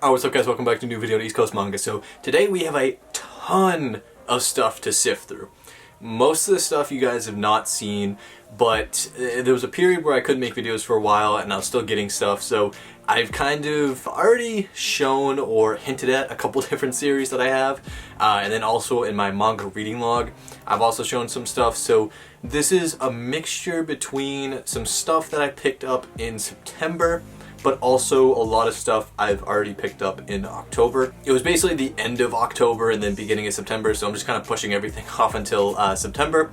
Alright, what's up guys, welcome back to a new video on East Coast Manga. So today we have a ton of stuff to sift through. Most of the stuff you guys have not seen, but there was a period where I couldn't make videos for a while and I was still getting stuff, so I've kind of already shown or hinted at a couple different series that I have, and then also in my manga reading log I've also shown some stuff. So this is a mixture between some stuff that I picked up in September, but also a lot of stuff I've already picked up in October. It was basically the end of October and then beginning of September, so I'm just kind of pushing everything off until September.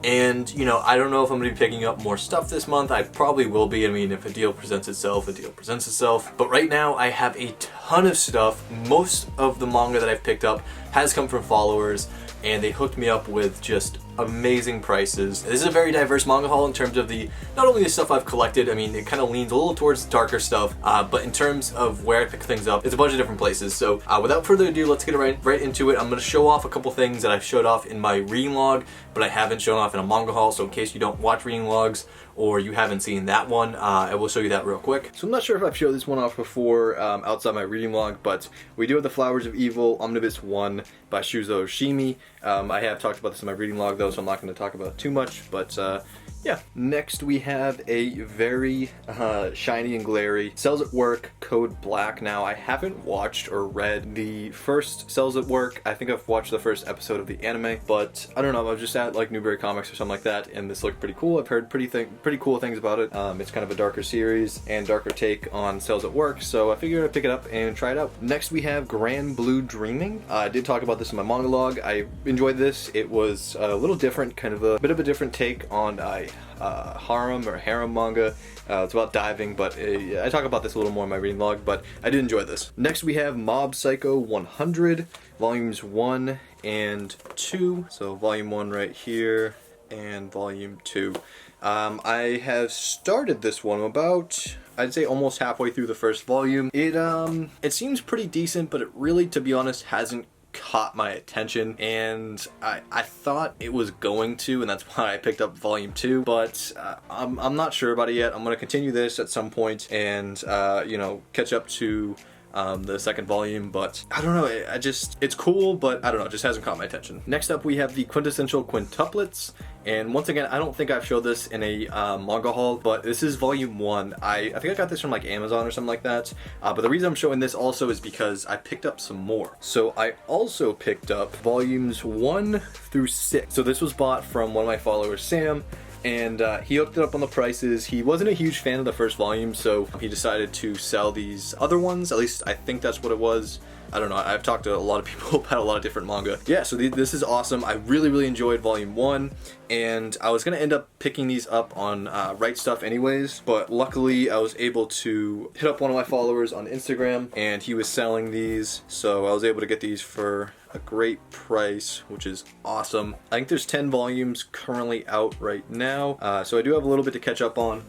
And, you know, I don't know if I'm going to be picking up more stuff this month. I probably will be. I mean, if a deal presents itself, a deal presents itself. But right now, I have a ton of stuff. Most of the manga that I've picked up has come from followers, and they hooked me up with just amazing prices. This is a very diverse manga haul in terms of not only the stuff I've collected. I mean, it kind of leans a little towards darker stuff, but in terms of where I pick things up, it's a bunch of different places. So without further ado, let's get right into it. I'm going to show off a couple things that I've showed off in my reading log, but I haven't shown off in a manga haul. So in case you don't watch reading logs or you haven't seen that one, I will show you that real quick. So I'm not sure if I've showed this one off before outside my reading log, but we do have The Flowers of Evil Omnibus 1 by Shuzo Oshimi. I have talked about this in my reading log though, so I'm not going to talk about it too much, but yeah. Next we have a very shiny and glary Cells at Work Code Black. Now I haven't watched or read the first Cells at Work. I think I've watched the first episode of the anime, but I don't know, I was just at like Newberry Comics or something like that, and this looked pretty cool. I've heard pretty cool things about it. It's kind of a darker series and darker take on Cells at Work, so I figured I'd pick it up and try it out. Next we have Grand Blue Dreaming. I did talk about this in my manga log. I enjoyed this. It was a little different, kind of a bit of a different take on harem manga. It's about diving, but I talk about this a little more in my reading log, but I did enjoy this. Next we have Mob Psycho 100, volumes 1 and 2. So volume 1 right here and volume 2. I have started this one about, I'd say, almost halfway through the first volume. It seems pretty decent, but it really, to be honest, hasn't caught my attention, and I thought it was going to, and that's why I picked up volume 2, but I'm not sure about it yet. I'm going to continue this at some point and you know, catch up to the second volume, but I don't know, it's cool, but I don't know, it just hasn't caught my attention. Next up we have the Quintessential Quintuplets, and once again, I don't think I've showed this in a manga haul, but this is volume 1. I think I got this from like Amazon or something like that, but the reason I'm showing this also is because I picked up some more. So I also picked up volumes 1 through 6. So this was bought from one of my followers, Sam, and he hooked it up on the prices. He wasn't a huge fan of the first volume, so he decided to sell these other ones. At least I think that's what it was. I don't know, I've talked to a lot of people about a lot of different manga. Yeah, so this is awesome. I really enjoyed volume 1, and I was going to end up picking these up on Right Stuff anyways, but luckily I was able to hit up one of my followers on Instagram, and he was selling these, so I was able to get these for a great price, which is awesome. I think there's 10 volumes currently out right now, so I do have a little bit to catch up on.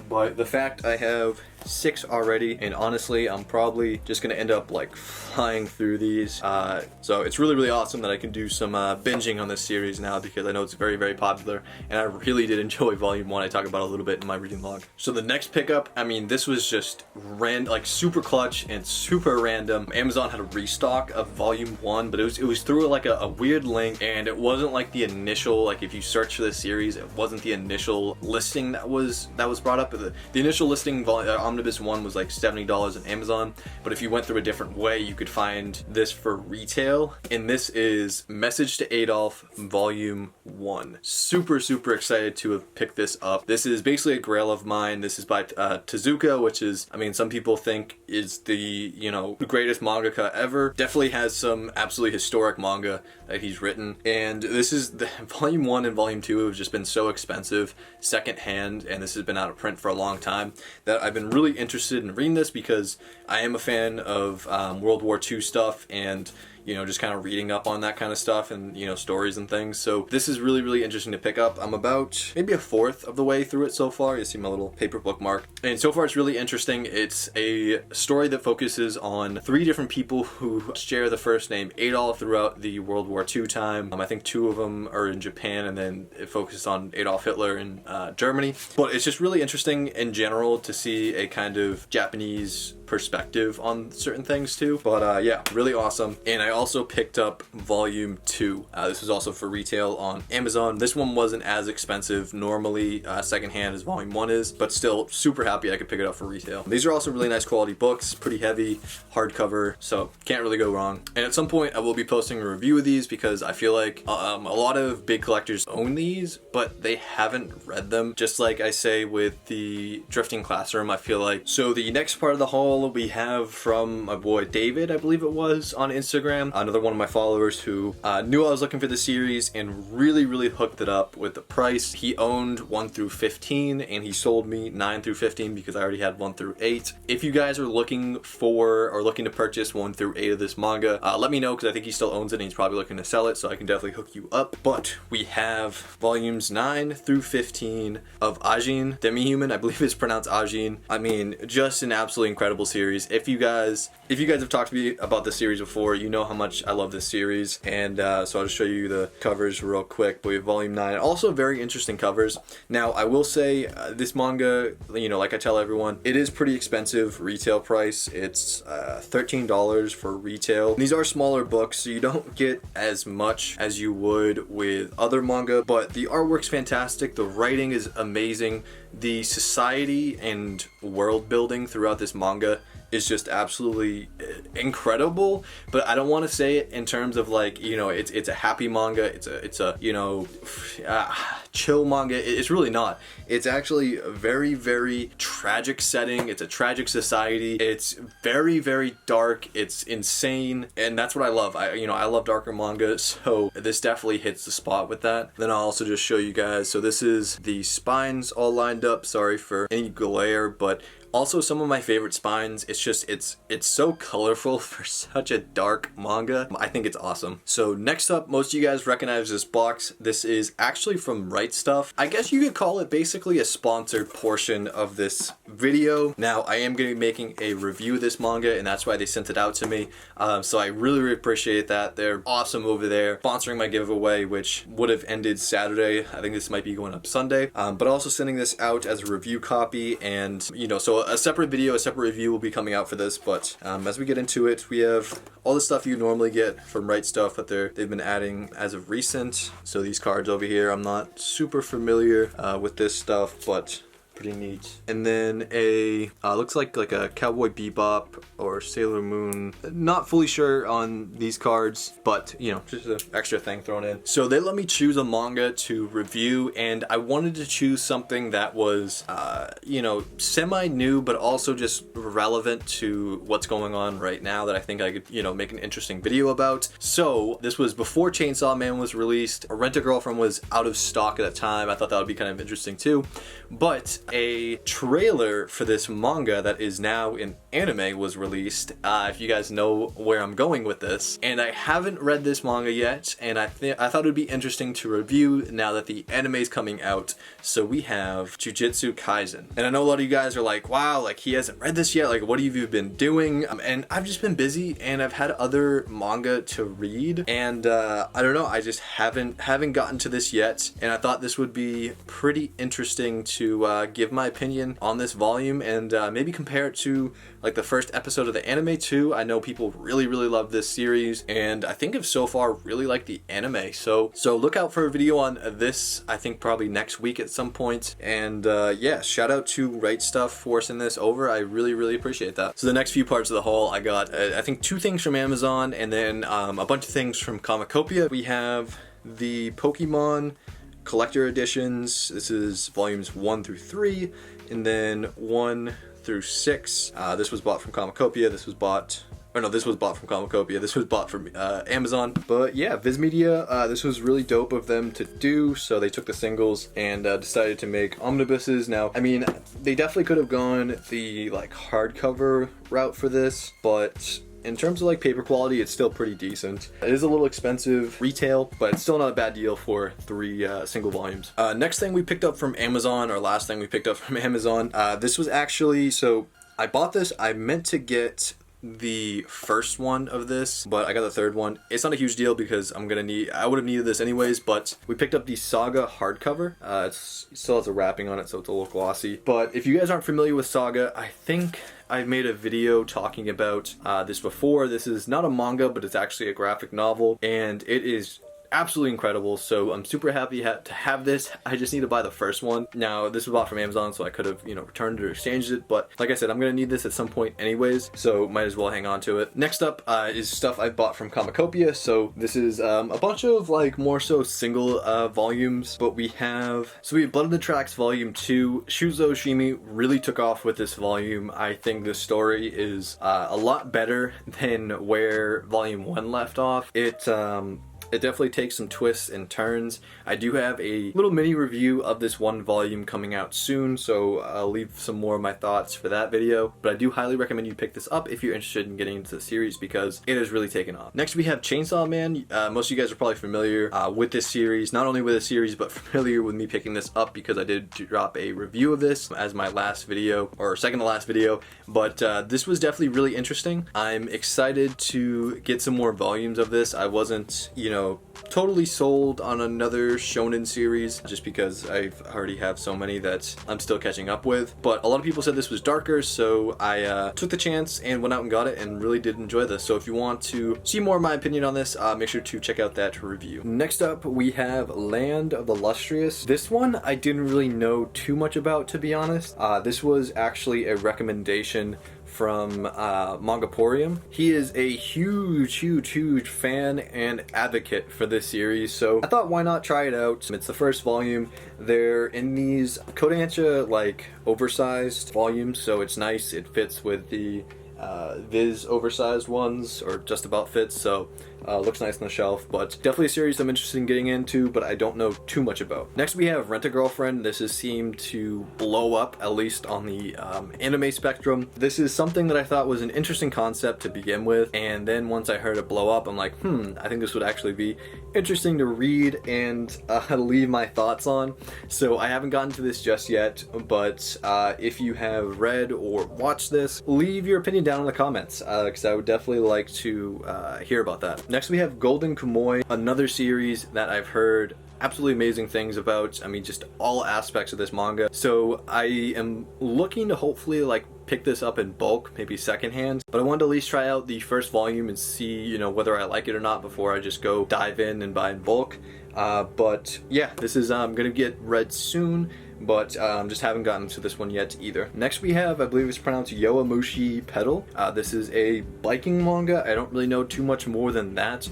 But the fact I have 6 already, and honestly I'm probably just gonna end up like flying through these, so it's really awesome that I can do some binging on this series now, because I know it's very popular, and I really did enjoy volume 1. I talk about it a little bit in my reading log. So the next pickup, I mean, this was just like super clutch and super random. Amazon had a restock of volume 1, but it was through like a weird link, and it wasn't like the initial, like if you search for the series, it wasn't the initial listing that was brought up. The initial listing, Omnibus 1, was like $70 on Amazon, but if you went through a different way, you could find this for retail, and this is Message to Adolf Volume 1. Super excited to have picked this up. This is basically a grail of mine. This is by Tezuka, which is, I mean, some people think is the, you know, greatest mangaka ever. Definitely has some absolutely historic manga that he's written, and this is the Volume 1 and Volume 2 have just been so expensive secondhand, and this has been out of print for a long time, that I've been really interested in reading this, because I am a fan of World War II stuff, and you know, just kind of reading up on that kind of stuff and, you know, stories and things. So this is really interesting to pick up. I'm about maybe a fourth of the way through it so far. You see my little paper bookmark. And so far it's really interesting. It's a story that focuses on 3 different people who share the first name Adolf throughout the World War II time. I think 2 of them are in Japan, and then it focuses on Adolf Hitler in Germany. But it's just really interesting in general to see a kind of Japanese perspective on certain things too. But yeah, really awesome. And I also picked up volume 2. This was also for retail on Amazon. This one wasn't as expensive normally secondhand as volume 1 is, but still super happy I could pick it up for retail. These are also really nice quality books, pretty heavy, hardcover, so can't really go wrong. And at some point I will be posting a review of these because I feel like a lot of big collectors own these, but they haven't read them. Just like I say with the Drifting Classroom, I feel like. So the next part of the haul we have from my boy David, I believe it was, on Instagram, another one of my followers who knew I was looking for the series and really hooked it up with the price. He owned 1 through 15 and he sold me 9 through 15 because I already had 1 through 8. If you guys are looking for or looking to purchase 1 through 8 of this manga, let me know because I think he still owns it and he's probably looking to sell it, so I can definitely hook you up. But we have volumes 9 through 15 of Ajin Demi-Human. I believe it's pronounced Ajin. I mean, just an absolutely incredible series. If you guys have talked to me about this series before, you know how much I love this series. And so I'll just show you the covers real quick. But we have volume 9. Also very interesting covers. Now, I will say this manga, you know, like I tell everyone, it is pretty expensive retail price. It's $13 for retail. These are smaller books, so you don't get as much as you would with other manga, but the artwork's fantastic. The writing is amazing. The society and world building throughout this manga is just absolutely incredible, but I don't want to say it in terms of like, you know, it's a happy manga, it's a you know, chill manga. It's really not. It's actually a very tragic setting. It's a tragic society. It's very dark. It's insane, and that's what I love. I love darker manga, so this definitely hits the spot with that. Then I'll also just show you guys. So this is the spines all lined up. Sorry for any glare, but also some of my favorite spines. It's so colorful for such a dark manga. I think it's awesome. So next up, most of you guys recognize this box. This is actually from Right Stuf. I guess you could call it basically a sponsored portion of this video. Now, I am going to be making a review of this manga, and that's why they sent it out to me. So I really appreciate that. They're awesome over there, sponsoring my giveaway, which would have ended Saturday. I think this might be going up Sunday. But also sending this out as a review copy, and you know, so a separate video, a separate review will be coming out for this. But as we get into it, we have all the stuff you normally get from Right Stuf that they've been adding as of recent. So these cards over here, I'm not super familiar with this stuff, but pretty neat. And then a looks like a Cowboy Bebop or Sailor Moon. Not fully sure on these cards, but you know, just an extra thing thrown in. So they let me choose a manga to review, and I wanted to choose something that was you know, semi-new but also just relevant to what's going on right now that I think I could, you know, make an interesting video about. So this was before Chainsaw Man was released. Rent-A-Girlfriend was out of stock at the time. I thought that would be kind of interesting too. But a trailer for this manga that is now in anime was released, if you guys know where I'm going with this. And I haven't read this manga yet, and I thought it would be interesting to review now that the anime is coming out. So we have Jujutsu Kaisen. And I know a lot of you guys are like, wow, like he hasn't read this yet, like what have you been doing? And I've just been busy, and I've had other manga to read, and I don't know, I just haven't gotten to this yet. And I thought this would be pretty interesting to give my opinion on this volume, and maybe compare it to like the first episode of the anime too. I know people really love this series, and I think have so far really liked the anime. So look out for a video on this, I think probably next week at some point. And yeah, shout out to Right Stuf for sending this over. I really appreciate that. So the next few parts of the haul, I got I think 2 things from Amazon, and then a bunch of things from Comicopia. We have the Pokemon collector editions. This is volumes 1 through 3, and then 1 through 6. This was bought from Comicopia. This was bought from Comicopia. This was bought from Amazon. But yeah, Viz Media, this was really dope of them to do. So they took the singles and decided to make omnibuses. Now, I mean, they definitely could have gone the like hardcover route for this, but in terms of like paper quality, it's still pretty decent. It is a little expensive retail, but it's still not a bad deal for 3 single volumes. Next thing we picked up from Amazon, or last thing we picked up from Amazon, this was actually, so I bought this, I meant to get the first one of this, but I got the third one. It's not a huge deal because I would have needed this anyways, but we picked up the Saga hardcover. It still has a wrapping on it, so it's a little glossy. But if you guys aren't familiar with Saga, I think I've made a video talking about this before. This is not a manga, but it's actually a graphic novel, and it is absolutely incredible. So I'm super happy to have this. I just need to buy the first one. Now this was bought from Amazon, so I could have, returned it or exchanged it, but like I said, I'm gonna need this at some point anyways, so might as well hang on to it. Next up is stuff I bought from Comicopia. So this is a bunch of more so single volumes, but we have Blood in the Tracks Volume 2. Shuzo Oshimi really took off with this volume. I think the story is a lot better than where Volume 1 left off. It definitely takes some twists and turns. I do have a little mini review of this one volume coming out soon, so I'll leave some more of my thoughts for that video. But I do highly recommend you pick this up if you're interested in getting into the series, because it has really taken off. Next we have Chainsaw Man. Most of you guys are probably familiar with this series, not only with the series, but familiar with me picking this up because I did drop a review of this as my last video, or second to last video. But this was definitely really interesting. I'm excited to get some more volumes of this. I wasn't, totally sold on another shonen series just because I already have so many that I'm still catching up with. But a lot of people said this was darker, so I took the chance and went out and got it and really did enjoy this. So if you want to see more of my opinion on this, make sure to check out that review. Next up, we have Land of the Lustrous. This one I didn't really know too much about, to be honest. This was actually a recommendation from Mangaporium. He is a huge fan and advocate for this series, so I thought why not try it out. It's the first volume. They're in these Kodansha oversized volumes, so it's nice. It fits with the Viz oversized ones, or just about fits, so looks nice on the shelf. But definitely a series I'm interested in getting into, but I don't know too much about. Next we have Rent-A-Girlfriend. This has seemed to blow up, at least on the anime spectrum. This is something that I thought was an interesting concept to begin with, and then once I heard it blow up, I'm like, I think this would actually be interesting to read and leave my thoughts on. So I haven't gotten to this just yet, but if you have read or watched this, leave your opinion down in the comments, because I would definitely like to hear about that. Next we have Golden Kamuy, another series that I've heard absolutely amazing things about. I mean, just all aspects of this manga. So I am looking to hopefully pick this up in bulk, maybe secondhand, but I wanted to at least try out the first volume and see, whether I like it or not before I just go dive in and buy in bulk. But yeah, this is gonna get read soon, but just haven't gotten to this one yet either. Next we have, I believe it's pronounced Yowamushi Pedal. This is a biking manga. I don't really know too much more than that.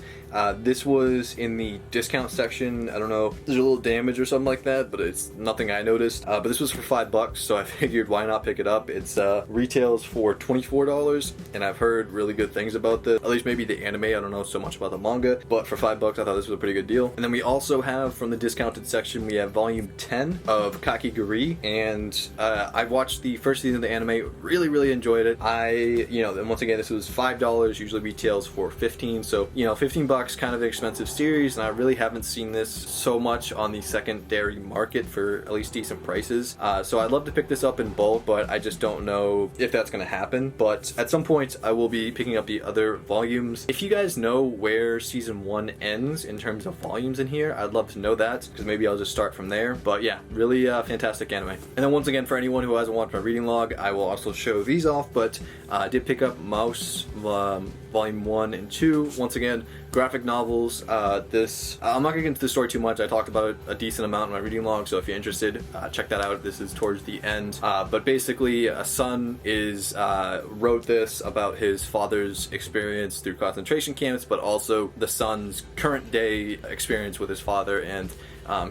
This was in the discount section. I don't know if there's a little damage or something like that, but it's nothing I noticed. But this was for $5, so I figured why not pick it up. It's retails for $24, and I've heard really good things about this. At least maybe the anime. I don't know so much about the manga, but for $5 I thought this was a pretty good deal. And then we also have, from the discounted section, we have volume 10 of Kakiguri, and I watched the first season of the anime, really enjoyed it. And once again, this was $5, usually retails for $15, so $15, kind of an expensive series, and I really haven't seen this so much on the secondary market for at least decent prices. So I'd love to pick this up in bulk, but I just don't know if that's going to happen. But at some point I will be picking up the other volumes. If you guys know where season 1 ends in terms of volumes in here, I'd love to know that, because maybe I'll just start from there. But yeah, really fantastic anime. And then once again, for anyone who hasn't watched my reading log, I will also show these off, but I did pick up Mouse volume 1 and 2. Once again, graphic novels. I'm not gonna get into the story too much. I talked about it a decent amount in my reading log, so if you're interested, check that out. This is towards the end. But basically, a son wrote this about his father's experience through concentration camps, but also the son's current day experience with his father and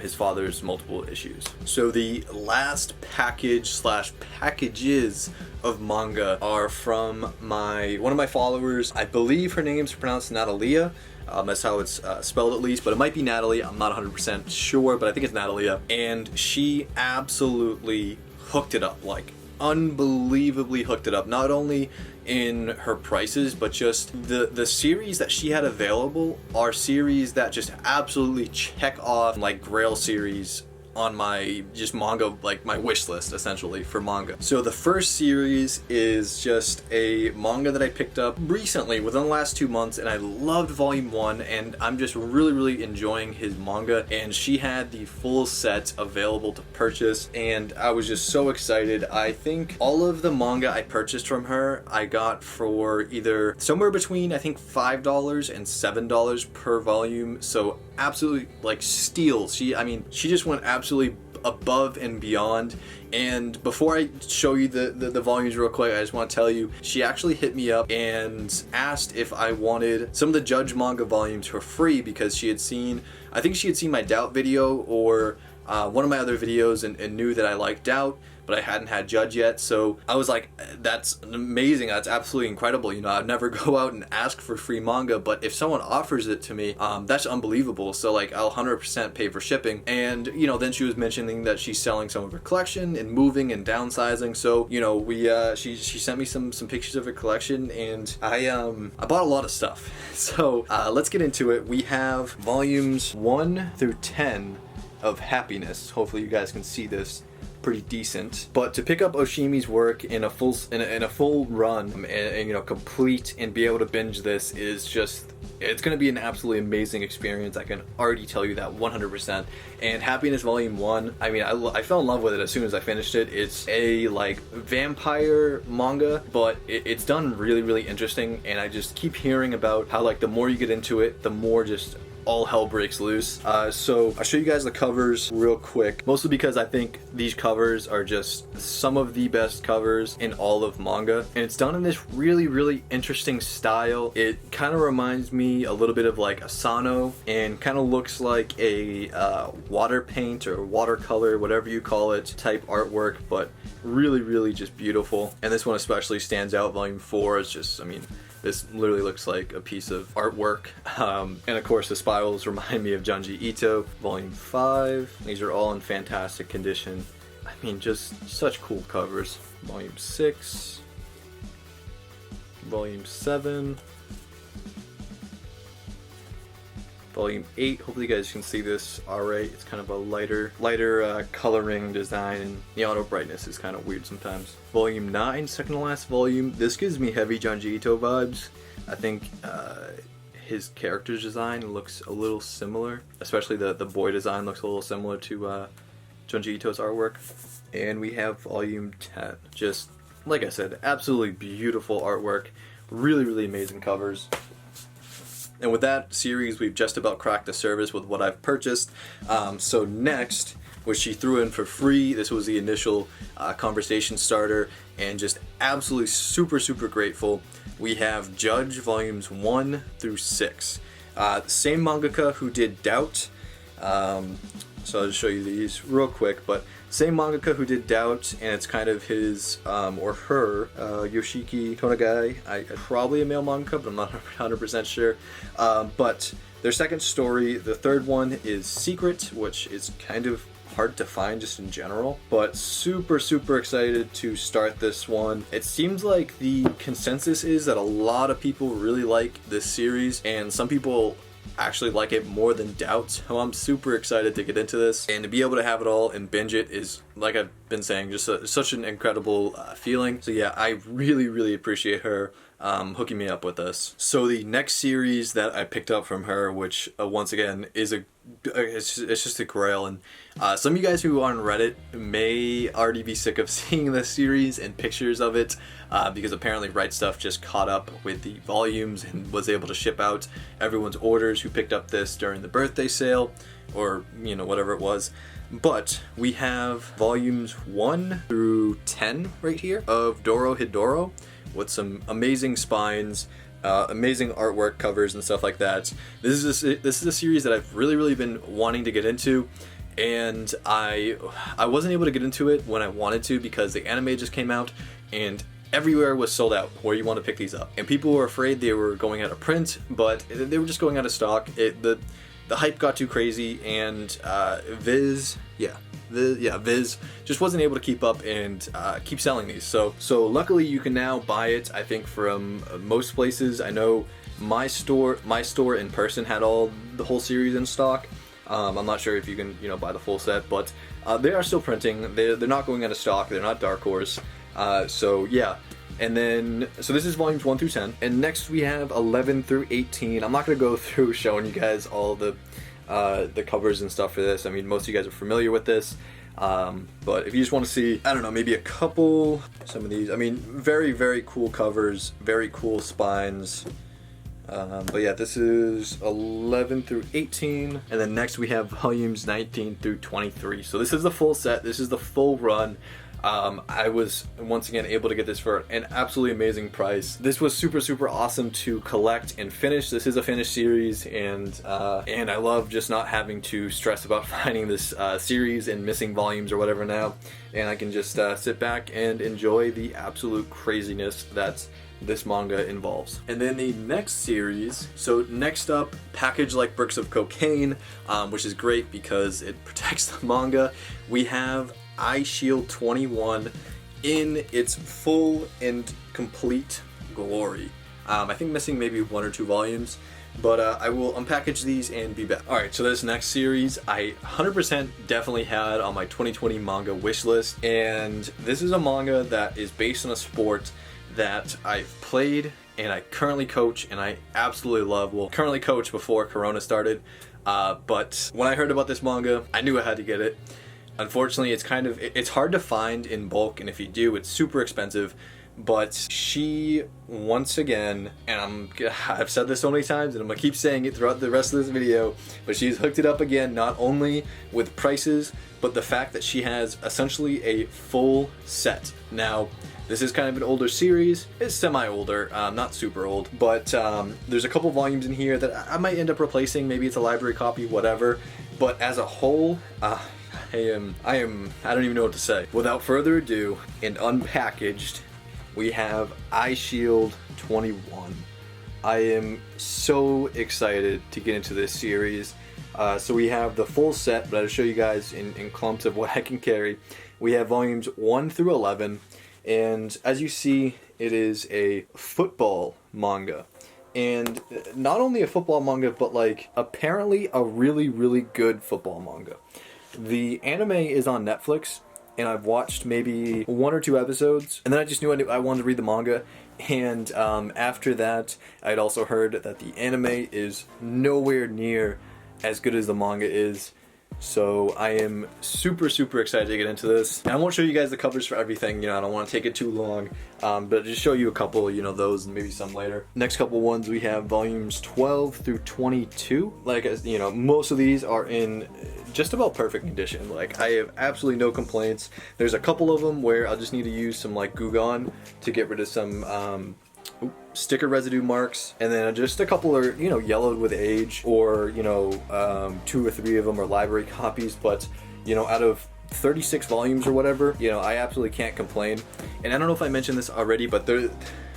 his father's multiple issues. So the last packages of manga are from one of my followers. I believe her name's pronounced Natalia. That's how it's spelled, at least, but it might be Natalie. I'm not 100% sure, but I think it's Natalia. And she absolutely hooked it up, unbelievably hooked it up. Not only in her prices, but just the series that she had available are series that just absolutely check off Grail series on my just manga, like my wish list essentially for manga. So the first series is just a manga that I picked up recently within the last 2 months, and I loved volume 1, and I'm just really enjoying his manga. And she had the full set available to purchase, and I was just so excited. I think all of the manga I purchased from her I got for either somewhere between I think $5 and $7 per volume, so absolutely like steal. She just went absolutely above and beyond. And before I show you the volumes real quick, I just want to tell you, she actually hit me up and asked if I wanted some of the Judge manga volumes for free, because she had seen, I think she had seen my Doubt video or one of my other videos and knew that I liked Doubt, but I hadn't had Judge yet. So I was like, that's amazing, that's absolutely incredible. You know, I'd never go out and ask for free manga, but if someone offers it to me, that's unbelievable. So like, I'll 100% pay for shipping. And you know, then she was mentioning that she's selling some of her collection and moving and downsizing. So you know, she sent me some pictures of her collection, and I bought a lot of stuff. So let's get into it. We have volumes 1 through 10 of Happiness. Hopefully you guys can see this pretty decent. But to pick up Oshimi's work in a full run and you know, complete and be able to binge this is just, it's going to be an absolutely amazing experience. I can already tell you that 100%. And Happiness Volume 1, I mean, I fell in love with it as soon as I finished it. It's a like vampire manga, but it's done really interesting, and I just keep hearing about how like the more you get into it, the more just all hell breaks loose. So I'll show you guys the covers real quick, mostly because I think these covers are just some of the best covers in all of manga, and it's done in this really interesting style. It kind of reminds me a little bit of like Asano, and kind of looks like a water paint or watercolor, whatever you call it, type artwork, but really just beautiful. And this one especially stands out. Volume 4 is just, I mean, this literally looks like a piece of artwork. And of course the spirals remind me of Junji Ito. Volume 5, these are all in fantastic condition. I mean, just such cool covers. Volume 6, Volume 7, Volume 8, hopefully you guys can see this alright. It's kind of a lighter coloring design, and the auto brightness is kind of weird sometimes. Volume 9, second to last volume. This gives me heavy Junji Ito vibes. I think his character's design looks a little similar, especially the boy design looks a little similar to Junji Ito's artwork. And we have Volume 10. Just, like I said, absolutely beautiful artwork, really amazing covers. And with that series, we've just about cracked the surface with what I've purchased. So next, which she threw in for free, this was the initial conversation starter, and just absolutely super grateful. We have Judge volumes 1 through 6. Same mangaka who did Doubt. So I'll just show you these real quick, but same mangaka who did Doubt, and it's kind of his, or her, Yoshiki Tonagai. Probably a male mangaka, but I'm not 100% sure. But their second story, the third one, is Secret, which is kind of hard to find just in general, but super excited to start this one. It seems like the consensus is that a lot of people really like this series, and some people actually like it more than Doubt, so I'm super excited to get into this, and to be able to have it all and binge it is, like I've been saying, just such an incredible feeling. So yeah, I really appreciate her hooking me up with this. So the next series that I picked up from her, which once again is it's just a grail, and some of you guys who are on Reddit may already be sick of seeing this series and pictures of it, because apparently Right Stuff just caught up with the volumes and was able to ship out everyone's orders who picked up this during the birthday sale, or you know, whatever it was. But we have volumes 1 through 10 right here of Dorohedoro, with some amazing spines, amazing artwork covers and stuff like that. This is a series that I've really been wanting to get into, and I wasn't able to get into it when I wanted to because the anime just came out and everywhere was sold out where you want to pick these up, and people were afraid they were going out of print, but they were just going out of stock. The hype got too crazy, and Viz just wasn't able to keep up and keep selling these. So luckily you can now buy it, I think, from most places. I know my store in person had the whole series in stock. I'm not sure if you can, buy the full set, but they are still printing. They're not going out of stock. They're not Dark Horse. So yeah. And then, so this is volumes 1 through 10. And next we have 11 through 18. I'm not going to go through showing you guys all the covers and stuff for this. I mean, most of you guys are familiar with this. But if you just want to see, I don't know, maybe a couple, some of these, I mean, very, very cool covers, very cool spines. But yeah, this is 11 through 18. And then next we have volumes 19 through 23. So this is the full set. This is the full run. I was once again able to get this for an absolutely amazing price. This was super, super awesome to collect and finish. This is a finished series, and I love just not having to stress about finding this series and missing volumes or whatever now. And I can just sit back and enjoy the absolute craziness that this manga involves. And then the next series, so next up, Packaged Like Bricks of Cocaine, which is great because it protects the manga. We have Eyeshield 21 in its full and complete glory. I think missing maybe 1 or 2 volumes, but I will unpackage these and be back. Alright, so this next series I 100% definitely had on my 2020 manga wish list, and this is a manga that is based on a sport that I've played and I currently coach and I absolutely love. Well, currently coach before Corona started, but when I heard about this manga, I knew I had to get it. Unfortunately, it's hard to find in bulk, and if you do, it's super expensive. But she, once again, and I've said this so many times, and I'm gonna keep saying it throughout the rest of this video, but she's hooked it up again, not only with prices, but the fact that she has essentially a full set. Now, this is kind of an older series. It's semi-older, not super old, but there's a couple volumes in here that I might end up replacing. Maybe it's a library copy, whatever. But as a whole, I don't even know what to say. Without further ado, and unpackaged, we have Eyeshield 21. I am so excited to get into this series. So we have the full set, but I'll show you guys in clumps of what I can carry. We have volumes 1 through 11, and as you see, it is a football manga. And not only a football manga, but like apparently a really, really good football manga. The anime is on Netflix, and I've watched maybe 1 or 2 episodes, and then I just knew I wanted to read the manga. And after that, I'd also heard that the anime is nowhere near as good as the manga is. So I am super, super excited to get into this. And I won't show you guys the covers for everything, I don't want to take it too long, but just show you a couple, those and maybe some later. Next couple ones, we have volumes 12 through 22. Like, most of these are in just about perfect condition. Like, I have absolutely no complaints. There's a couple of them where I'll just need to use some like Goo Gone to get rid of some sticker residue marks, and then just a couple are yellowed with age, or 2 or 3 of them are library copies. But out of 36 volumes or whatever, I absolutely can't complain. And I don't know if I mentioned this already, but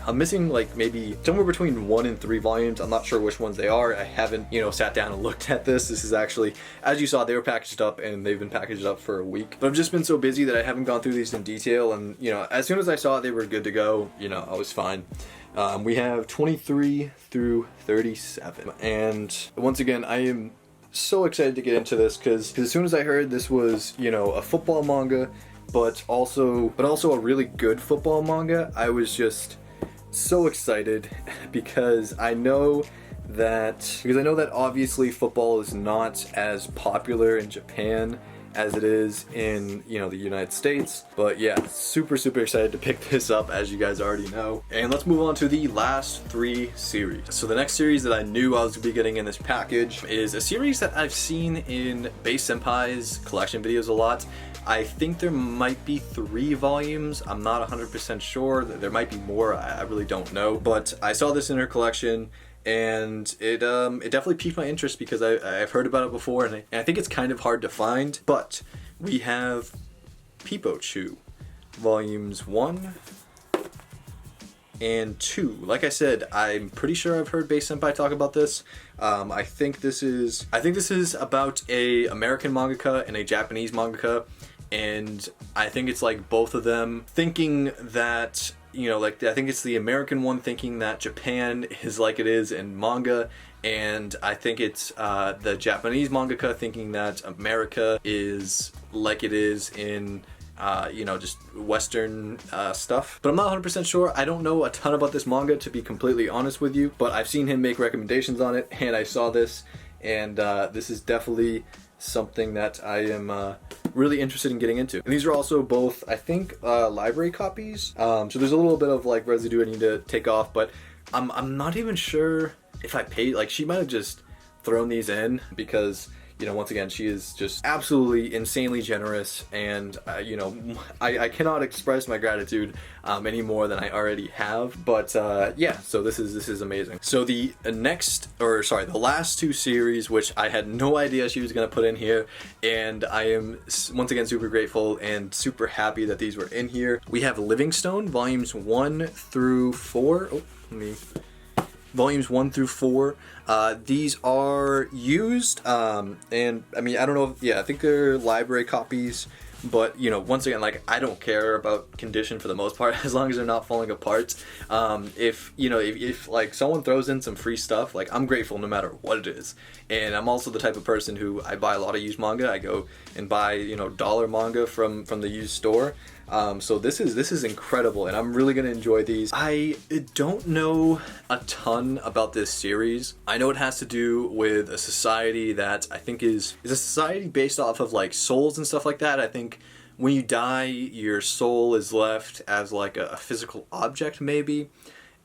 I'm missing like maybe somewhere between 1 and 3 volumes. I'm not sure which ones they are. I haven't sat down and looked at this. This is actually, as you saw, they were packaged up, and they've been packaged up for a week. But I've just been so busy that I haven't gone through these in detail, and as soon as I saw it, they were good to go. I was fine. We have 23 through 37, and once again, I am so excited to get into this because as soon as I heard this was a football manga, but also a really good football manga, I was just so excited because I know that obviously football is not as popular in Japan as it is in the United States. But yeah, super, super excited to pick this up, as you guys already know. And let's move on to the last 3 series. So the next series that I knew I was gonna be getting in this package is a series that I've seen in Base Senpai's collection videos a lot. I think there might be 3 volumes. I'm not 100% sure. There might be more. I really don't know. But I saw this in her collection, and it definitely piqued my interest because I've heard about it before, and I think it's kind of hard to find. But we have Pipochu, volumes 1 and 2. Like I said, I'm pretty sure I've heard Base Senpai talk about this. I think this is about a American mangaka and a Japanese mangaka, and I think it's like both of them thinking that you know, like I think it's the American one thinking that Japan is like it is in manga, and I think it's the Japanese mangaka thinking that America is like it is in you know, just Western stuff. But I'm not 100% sure. I don't know a ton about this manga, to be completely honest with you, but I've seen him make recommendations on it, and I saw this, and this is definitely something that I am really interested in getting into. And these are also both, I think, library copies. So there's a little bit of like residue I need to take off, but I'm not even sure if I paid, like she might have just thrown these in because, you know, once again, she is just absolutely insanely generous, and you know, I cannot express my gratitude any more than I already have. But yeah, so this is amazing. So the the last two series, which I had no idea she was gonna put in here, and I am once again super grateful and super happy that these were in here. We have Livingstone volumes 1 through 4. Oh, let me. Volumes 1 through 4. These are used, and I mean, I don't know if, yeah, I think they're library copies, but you know, once again, like I don't care about condition for the most part, as long as they're not falling apart. If you know, if like someone throws in some free stuff, like I'm grateful no matter what it is. And I'm also the type of person who, I buy a lot of used manga. I go and buy, you know, dollar manga from the used store. So this is incredible, and I'm really gonna enjoy these. I don't know a ton about this series. I know it has to do with a society that I think is a society based off of like souls and stuff like that. I think when you die, your soul is left as like a physical object maybe.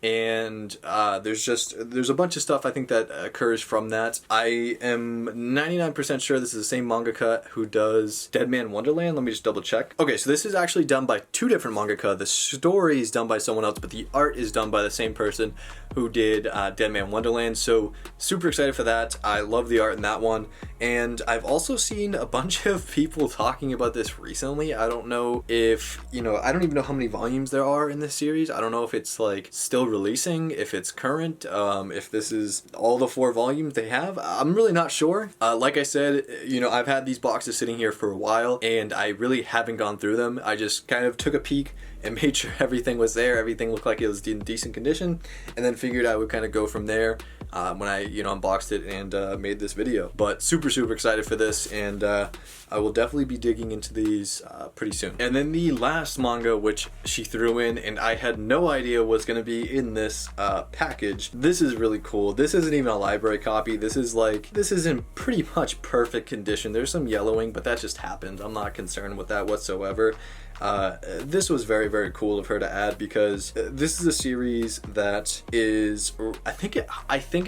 And there's a bunch of stuff I think that occurs from that. I am 99% sure this is the same mangaka who does Dead Man Wonderland. Let me just double check. Okay, so this is actually done by two different mangaka. The story is done by someone else, but the art is done by the same person who did Dead Man Wonderland. So super excited for that. I love the art in that one. And I've also seen a bunch of people talking about this recently. I don't know if, you know, I don't even know how many volumes there are in this series. I don't know if it's like still releasing, if it's current, if this is all the 4 volumes they have. I'm really not sure. Like I said, you know, I've had these boxes sitting here for a while, and I really haven't gone through them. I just kind of took a peek and made sure everything was there, everything looked like it was in decent condition, and then figured I would kind of go from there when I, you know, unboxed it and made this video. But super excited for this, and I will definitely be digging into these pretty soon. And then the last manga, which she threw in, and I had no idea was going to be in this package. This is really cool. This isn't even a library copy. This is in pretty much perfect condition. There's some yellowing, but that just happened. I'm not concerned with that whatsoever. This was very cool of her to add, because this is a series that is, I think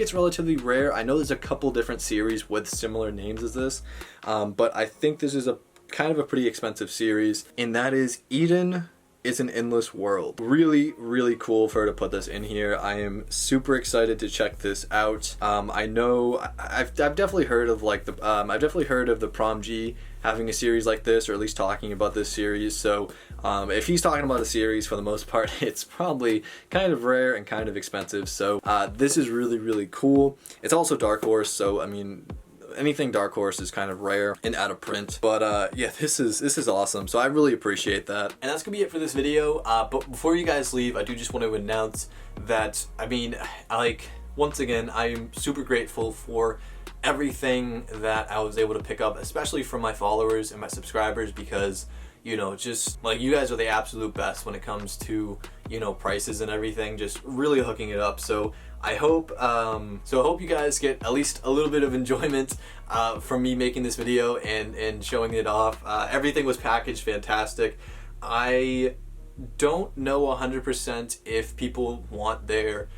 it's relatively rare. I know there's a couple different series with similar names as this, but I think this is a kind of a pretty expensive series, and that is Eden is an Endless World. Really cool for her to put this in here. I am super excited to check this out. I know I've definitely heard of like the Prom G having a series like this, or at least talking about this series. So if he's talking about a series, for the most part, it's probably kind of rare and kind of expensive. So this is really cool. It's also Dark Horse, so I mean, anything Dark Horse is kind of rare and out of print. But yeah, this is awesome. So I really appreciate that. And that's gonna be it for this video. But before you guys leave, I do just want to announce that, I mean, once again, I am super grateful for everything that I was able to pick up, especially from my followers and my subscribers, because, you know, just like, you guys are the absolute best when it comes to, you know, prices and everything, just really hooking it up. So I hope you guys get at least a little bit of enjoyment from me making this video and showing it off. Everything was packaged fantastic. I don't know 100% if people want their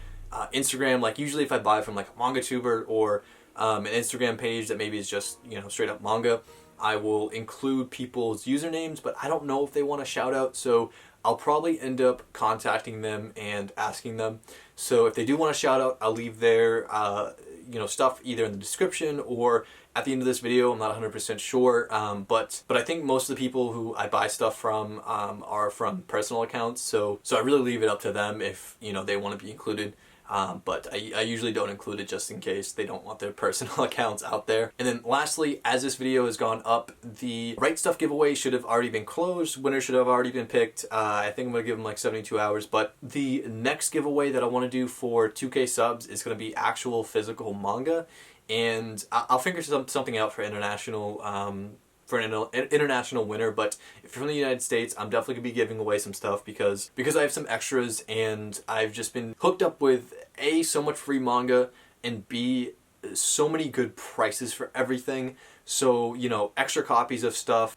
Instagram, like usually if I buy from like a manga tuber or an Instagram page that maybe is just, you know, straight up manga, I will include people's usernames, but I don't know if they want a shout out, so I'll probably end up contacting them and asking them. So if they do want a shout out, I'll leave their you know, stuff either in the description or at the end of this video. I'm not 100% sure, but I think most of the people who I buy stuff from are from personal accounts, so I really leave it up to them if, you know, they want to be included but I usually don't include it just in case they don't want their personal accounts out there. And then lastly, as this video has gone up, the Right Stuf giveaway should have already been closed. Winners should have already been picked. I think I'm going to give them like 72 hours, but the next giveaway that I want to do for 2K subs is going to be actual physical manga, and I'll figure something out for international for an international winner. But if you're from the United States, I'm definitely gonna be giving away some stuff because I have some extras, and I've just been hooked up with A, so much free manga, and B, so many good prices for everything. So, you know, extra copies of stuff,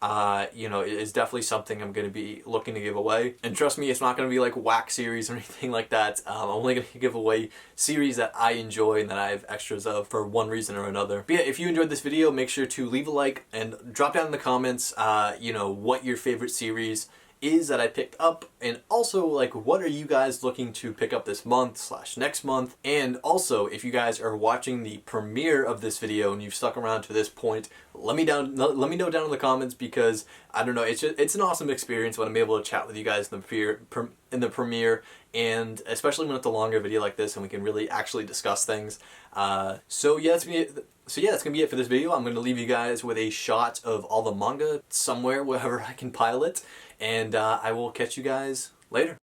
you know, is definitely something I'm going to be looking to give away. And trust me, it's not going to be like whack series or anything like that. I'm only going to give away series that I enjoy and that I have extras of for one reason or another. But yeah, if you enjoyed this video, make sure to leave a like and drop down in the comments, you know, what your favorite series is that I picked up, and also like what are you guys looking to pick up this month / next month. And also, if you guys are watching the premiere of this video and you've stuck around to this point, let me know down in the comments, because I don't know, it's an awesome experience when I'm able to chat with you guys in the premiere, and especially when it's a longer video like this and we can really actually discuss things. So yeah, that's gonna be it for this video. I'm gonna leave you guys with a shot of all the manga somewhere, wherever I can pile it, and I will catch you guys later.